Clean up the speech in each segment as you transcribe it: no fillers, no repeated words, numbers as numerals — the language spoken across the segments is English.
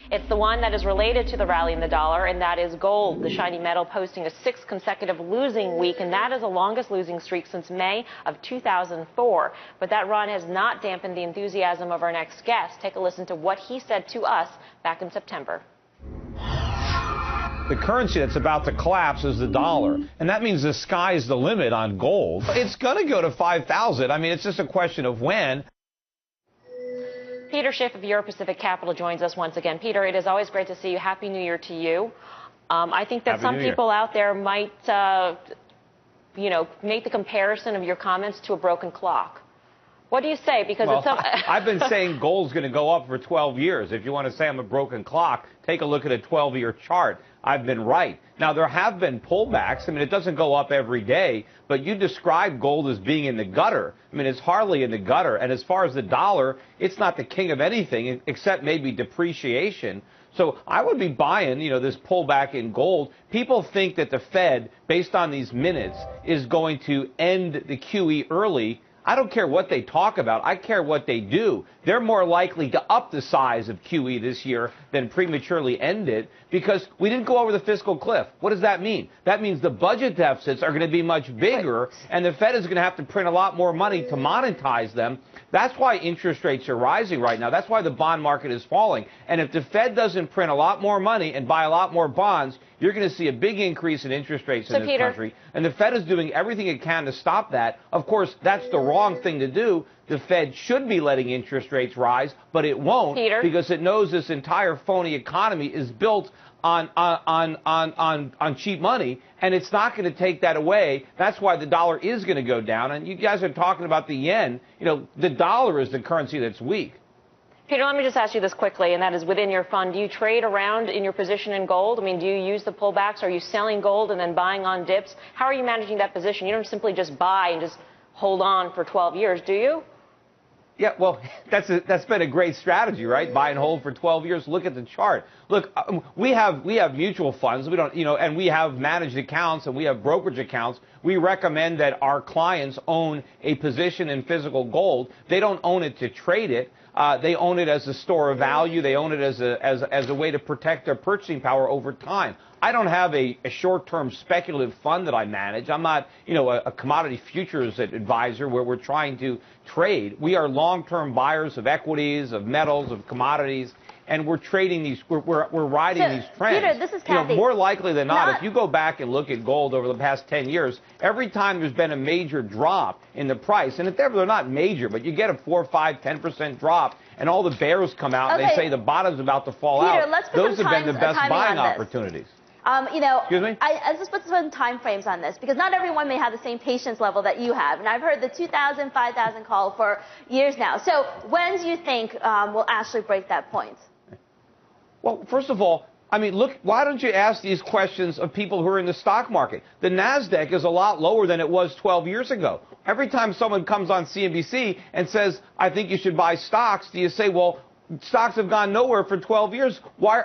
It's the one that is related to the rally in the dollar, and that is gold, the shiny metal posting a 6th consecutive losing week, and that is the longest losing streak since May of 2004. But that run has not dampened the enthusiasm of our next guest. Take a listen to what he said to us back in September. The currency that's about to collapse is the dollar, and that means the sky's the limit on gold. It's going to go to 5,000. I mean, it's just a question of when. Peter Schiff of Euro Pacific Capital joins us once again. Peter, it is always great to see you. Happy New Year to you. I think that some people out there might, make the comparison of your comments to a broken clock. What do you say? Because it's I've been saying gold's going to go up for 12 years. If you want to say I'm a broken clock, take a look at a 12-year chart. I've been right. Now, there have been pullbacks. I mean, it doesn't go up every day, but you describe gold as being in the gutter. I mean, it's hardly in the gutter. And as far as the dollar, it's not the king of anything except maybe depreciation. So I would be buying, this pullback in gold. People think that the Fed, based on these minutes, is going to end the QE early. I don't care what they talk about. I care what they do. They're more likely to up the size of QE this year than prematurely end it because we didn't go over the fiscal cliff. What does that mean? That means the budget deficits are going to be much bigger, and the Fed is going to have to print a lot more money to monetize them. That's why interest rates are rising right now. That's why the bond market is falling. And if the Fed doesn't print a lot more money and buy a lot more bonds, you're going to see a big increase in interest rates in this country. And the Fed is doing everything it can to stop that. Of course, that's the wrong thing to do. The Fed should be letting interest rates rise, but it won't because it knows this entire phony economy is built on cheap money, and it's not going to take that away. That's why the dollar is going to go down. And you guys are talking about the yen. The dollar is the currency that's weak. Peter, let me just ask you this quickly, and that is within your fund. Do you trade around in your position in gold? I mean, do you use the pullbacks? Are you selling gold and then buying on dips? How are you managing that position? You don't simply just buy and just hold on for 12 years, do you? Yeah, well, that's been a great strategy, right? Buy and hold for 12 years. Look at the chart. Look, we have mutual funds. We don't, and we have managed accounts and we have brokerage accounts. We recommend that our clients own a position in physical gold. They don't own it to trade it. They own it as a store of value. They own it as a way to protect their purchasing power over time. I don't have a short-term speculative fund that I manage. I'm not, a commodity futures advisor where we're trying to trade. We are long-term buyers of equities, of metals, of commodities, and we're trading these. We're riding these trends. Peter, this is Kathy. More likely than not, if you go back and look at gold over the past 10 years, every time there's been a major drop in the price, and if they're not major, but you get a 4, 5, 10% drop, and all the bears come out and they say the bottom's about to fall out. Those have been the best buying opportunities. Excuse me? Let's put some time frames on this, because not everyone may have the same patience level that you have. And I've heard the 2,000, 5,000 call for years now. So when do you think we'll actually break that point? Well, first of all, I mean, look, why don't you ask these questions of people who are in the stock market? The NASDAQ is a lot lower than it was 12 years ago. Every time someone comes on CNBC and says, I think you should buy stocks, do you say, well, stocks have gone nowhere for 12 years. Why,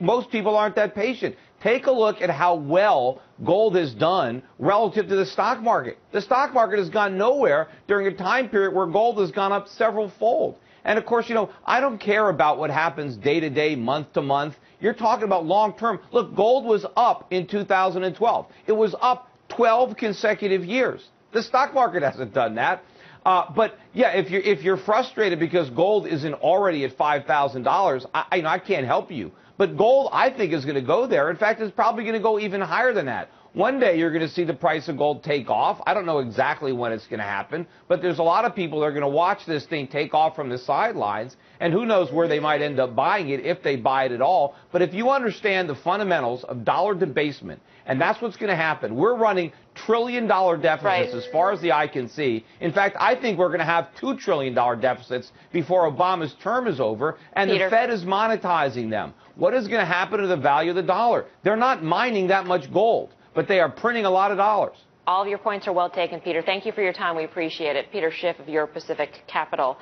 most people aren't that patient. Take a look at how well gold has done relative to the stock market. The stock market has gone nowhere during a time period where gold has gone up several fold. And of course, I don't care about what happens day to day, month to month. You're talking about long term. Look, gold was up in 2012. It was up 12 consecutive years. The stock market hasn't done that. But yeah, if you're frustrated because gold isn't already at $5,000, I can't help you. But gold, I think, is going to go there. In fact, it's probably going to go even higher than that. One day you're going to see the price of gold take off. I don't know exactly when it's going to happen, but there's a lot of people that are going to watch this thing take off from the sidelines, and who knows where they might end up buying it if they buy it at all. But if you understand the fundamentals of dollar debasement, and that's what's going to happen. We're running trillion-dollar deficits as far as the eye can see. In fact, I think we're going to have $2 trillion deficits before Obama's term is over, and the Fed is monetizing them. What is going to happen to the value of the dollar? They're not mining that much gold, but they are printing a lot of dollars. All of your points are well taken, Peter. Thank you for your time. We appreciate it. Peter Schiff of Euro Pacific Capital.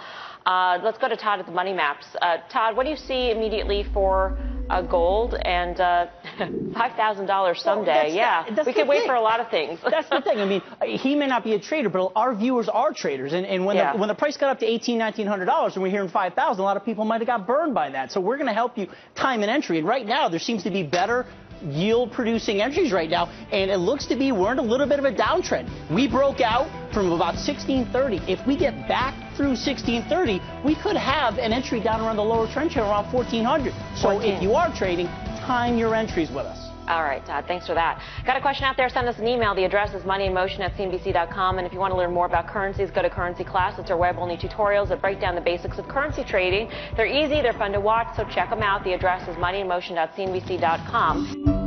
Let's go to Todd at the Money Maps. Todd, what do you see immediately for gold? And $5,000 someday, yeah. That's we could wait for a lot of things. That's the thing. I mean, he may not be a trader, but our viewers are traders. And when, when the price got up to $1,800, $1,900 and we're hearing $5,000, a lot of people might have got burned by that. So we're going to help you time an entry. And right now, there seems to be better yield-producing entries right now, and it looks to be we're in a little bit of a downtrend. We broke out from about 1630. If we get back through 1630, we could have an entry down around the lower trend here around 1400. So if you are trading, time your entries with us. All right, Todd, thanks for that. Got a question out there, send us an email. The address is moneyin motion@cnbc.com. And if you want to learn more about currencies, go to Currency Class. It's our web-only tutorials that break down the basics of currency trading. They're easy, they're fun to watch, so check them out. The address is moneyin motion.cnbc.com.